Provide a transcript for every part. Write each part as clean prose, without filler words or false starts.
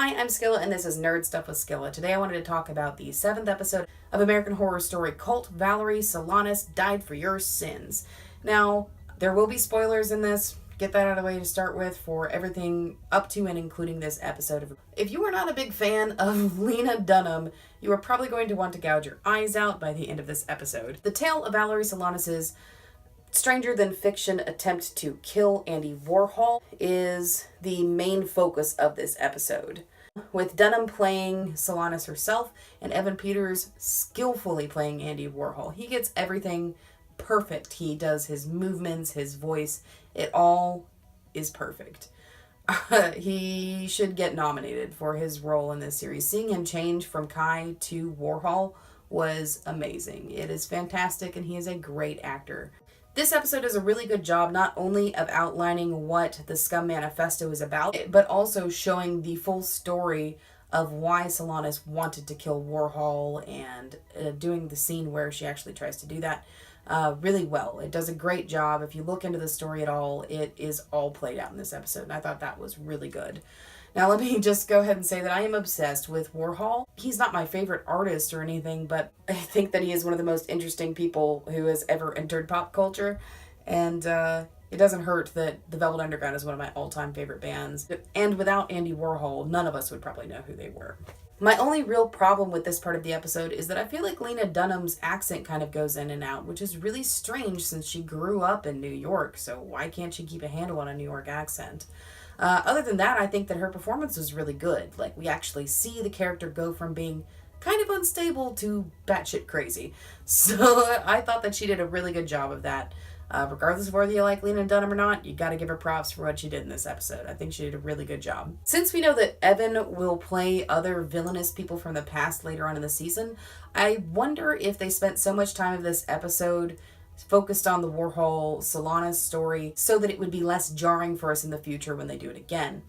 Hi, I'm Skilla, and this is Nerd Stuff with Skilla. Today I wanted to talk about the 7th episode of American Horror Story Cult. Valerie Solanas died for your sins. Now, there will be spoilers in this. Get that out of the way to start with for everything up to and including this episode. If you are not a big fan of Lena Dunham, you are probably going to want to gouge your eyes out by the end of this episode. The tale of Valerie Solanas' stranger-than-fiction attempt to kill Andy Warhol is the main focus of this episode, with Dunham playing Solanas herself and Evan Peters skillfully playing Andy Warhol. He gets everything perfect. He does his movements, his voice, it all is perfect. He should get nominated for his role in this series. Seeing him change from Kai to Warhol was amazing. It is fantastic, and he is a great actor. This episode does a really good job not only of outlining what the Scum Manifesto is about, but also showing the full story of why Solanas wanted to kill Warhol and doing the scene where she actually tries to do that really well. It does a great job. If you look into the story at all, it is all played out in this episode, and I thought that was really good. Now, let me just go ahead and say that I am obsessed with Warhol. He's not my favorite artist or anything, but I think that he is one of the most interesting people who has ever entered pop culture. And it doesn't hurt that the Velvet Underground is one of my all-time favorite bands. And without Andy Warhol, none of us would probably know who they were. My only real problem with this part of the episode is that I feel like Lena Dunham's accent kind of goes in and out, which is really strange since she grew up in New York. So why can't she keep a handle on a New York accent? Other than that, I think that her performance was really good. Like, we actually see the character go from being kind of unstable to batshit crazy. So I thought that she did a really good job of that. Regardless of whether you like Lena Dunham or not, you gotta give her props for what she did in this episode. I think she did a really good job. Since we know that Evan will play other villainous people from the past later on in the season, I wonder if they spent so much time of this episode focused on the Warhol Solanas story so that it would be less jarring for us in the future when they do it again.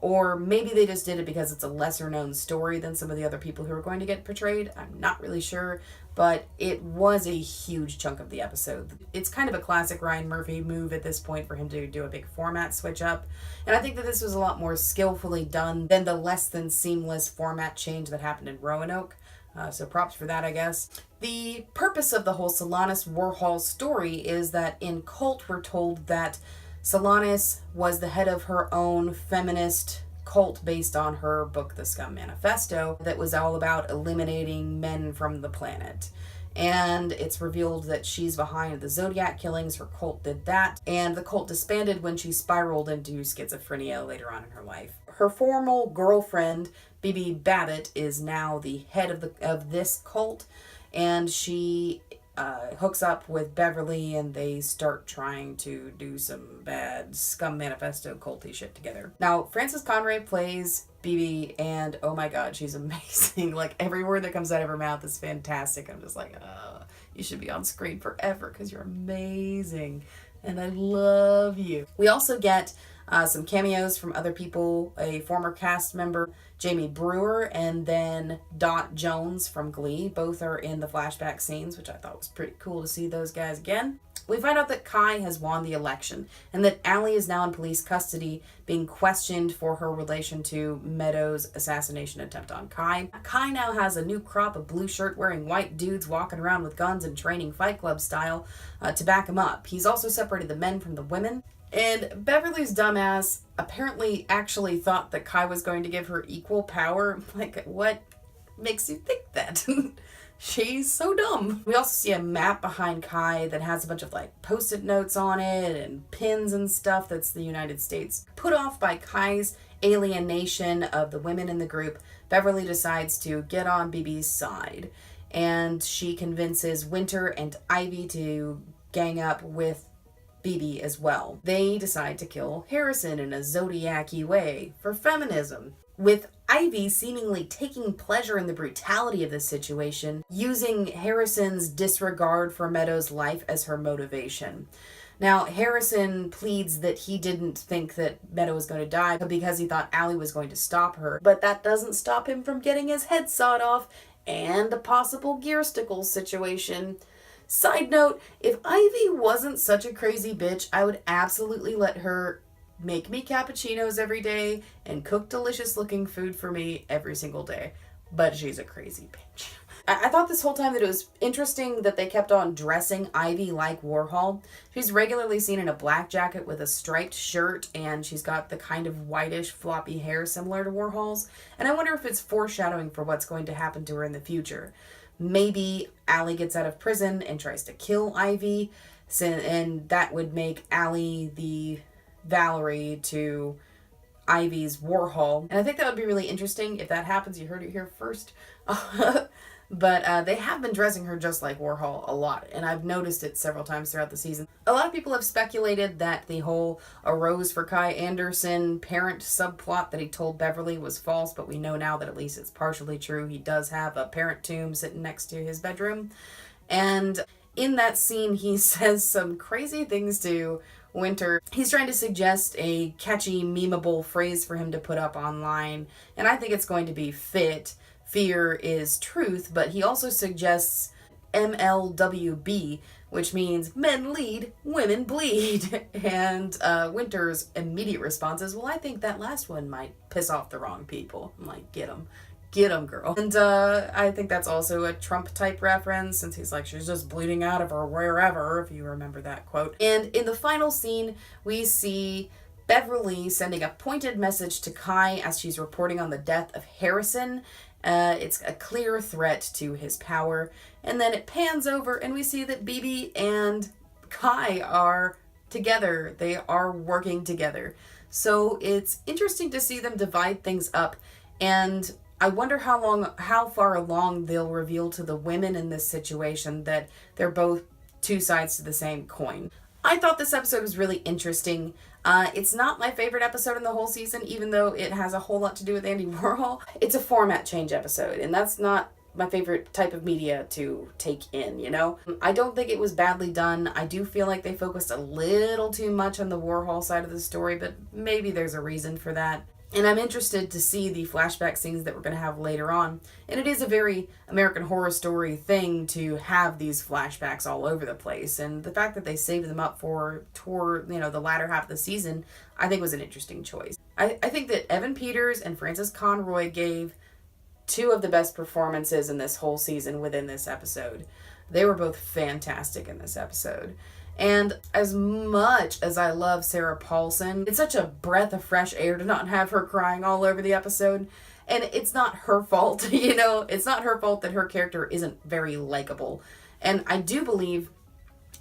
Or maybe they just did it because it's a lesser known story than some of the other people who are going to get portrayed. I'm not really sure, but it was a huge chunk of the episode. It's kind of a classic Ryan Murphy move at this point for him to do a big format switch up. And I think that this was a lot more skillfully done than the less than seamless format change that happened in Roanoke. So props for that, I guess. The purpose of the whole Solanas Warhol story is that in Cult we're told that Solanas was the head of her own feminist cult based on her book, The Scum Manifesto, that was all about eliminating men from the planet. And it's revealed that she's behind the Zodiac killings. Her cult did that. And the cult disbanded when she spiraled into schizophrenia later on in her life. Her former girlfriend, Bibi Babbitt, is now the head of this cult. And she hooks up with Beverly, and they start trying to do some bad Scum Manifesto culty shit together. Now, Frances Conroy plays Bibi, and oh my god, she's amazing. Like, every word that comes out of her mouth is fantastic. I'm just like, you should be on screen forever because you're amazing, and I love you. We also get some cameos from other people, a former cast member, Jamie Brewer, and then Dot Jones from Glee. Both are in the flashback scenes, which I thought was pretty cool to see those guys again. We find out that Kai has won the election, and that Allie is now in police custody, being questioned for her relation to Meadows' assassination attempt on Kai. Kai now has a new crop of blue shirt wearing white dudes walking around with guns and training Fight Club style to back him up. He's also separated the men from the women. And Beverly's dumbass apparently actually thought that Kai was going to give her equal power. Like, what makes you think that? She's so dumb. We also see a map behind Kai that has a bunch of like post-it notes on it and pins and stuff. That's the United States. Put off by Kai's alienation of the women in the group, Beverly decides to get on Bibi's side. And she convinces Winter and Ivy to gang up with Bibi as well. They decide to kill Harrison in a Zodiac-y way for feminism, with Ivy seemingly taking pleasure in the brutality of this situation, using Harrison's disregard for Meadows' life as her motivation. Now, Harrison pleads that he didn't think that Meadow was going to die because he thought Allie was going to stop her, but that doesn't stop him from getting his head sawed off and a possible gear stickle situation. Side note, if Ivy wasn't such a crazy bitch, I would absolutely let her make me cappuccinos every day and cook delicious looking food for me every single day. But she's a crazy bitch. I thought this whole time that it was interesting that they kept on dressing Ivy like Warhol. She's regularly seen in a black jacket with a striped shirt, and she's got the kind of whitish floppy hair similar to Warhol's. And I wonder if it's foreshadowing for what's going to happen to her in the future. Maybe Allie gets out of prison and tries to kill Ivy, and that would make Allie the Valerie to Ivy's Warhol. And I think that would be really interesting if that happens. You heard it here first. But they have been dressing her just like Warhol a lot, and I've noticed it several times throughout the season. A lot of people have speculated that the whole "A Rose for Kai Anderson" parent subplot that he told Beverly was false, but we know now that at least it's partially true. He does have a parent tomb sitting next to his bedroom, and in that scene he says some crazy things to Winter. He's trying to suggest a catchy, memeable phrase for him to put up online, and I think it's going to be fit. Fear is truth, but he also suggests MLWB, which means men lead, women bleed. And Winter's immediate response is, well, I think that last one might piss off the wrong people. I'm like, get him, girl. And I think that's also a Trump type reference, since he's like, she's just bleeding out of her wherever, if you remember that quote. And in the final scene, we see Beverly sending a pointed message to Kai as she's reporting on the death of Harrison. It's a clear threat to his power. And then it pans over and we see that BB and Kai are together. They are working together. So it's interesting to see them divide things up. And I wonder how far along they'll reveal to the women in this situation that they're both two sides to the same coin. I thought this episode was really interesting. It's not my favorite episode in the whole season, even though it has a whole lot to do with Andy Warhol. It's a format change episode, and that's not my favorite type of media to take in, you know? I don't think it was badly done. I do feel like they focused a little too much on the Warhol side of the story, but maybe there's a reason for that. And I'm interested to see the flashback scenes that we're going to have later on. And it is a very American Horror Story thing to have these flashbacks all over the place. And the fact that they saved them up for the latter half of the season, I think was an interesting choice. I think that Evan Peters and Frances Conroy gave two of the best performances in this whole season within this episode. They were both fantastic in this episode. And as much as I love Sarah Paulson, it's such a breath of fresh air to not have her crying all over the episode. And it's not her fault, you know? It's not her fault that her character isn't very likable. And I do believe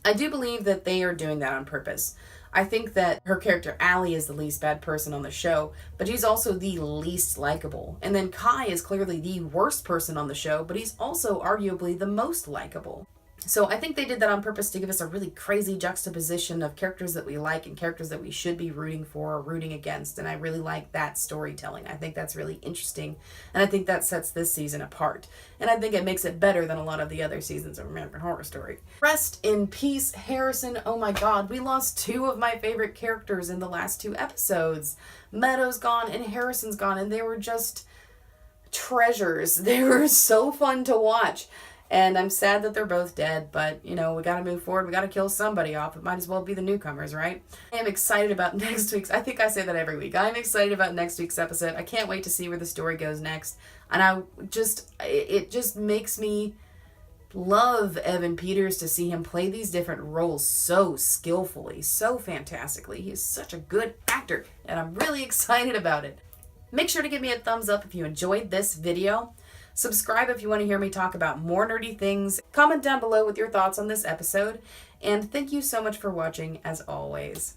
that they are doing that on purpose. I think that her character, Allie, is the least bad person on the show, but she's also the least likable. And then Kai is clearly the worst person on the show, but he's also arguably the most likable. So I think they did that on purpose to give us a really crazy juxtaposition of characters that we like and characters that we should be rooting for or rooting against. And I really like that storytelling. I think that's really interesting. And I think that sets this season apart. And I think it makes it better than a lot of the other seasons of American Horror Story. Rest in peace, Harrison. Oh my God, we lost two of my favorite characters in the last two episodes. Meadow's gone and Harrison's gone, and they were just treasures. They were so fun to watch. And I'm sad that they're both dead, but, you know, we gotta move forward. We gotta kill somebody off. It might as well be the newcomers, right? I am excited about next week's... I think I say that every week. I'm excited about next week's episode. I can't wait to see where the story goes next. And it just makes me love Evan Peters to see him play these different roles so skillfully, so fantastically. He's such a good actor, and I'm really excited about it. Make sure to give me a thumbs up if you enjoyed this video. Subscribe if you want to hear me talk about more nerdy things. Comment down below with your thoughts on this episode. And thank you so much for watching, as always.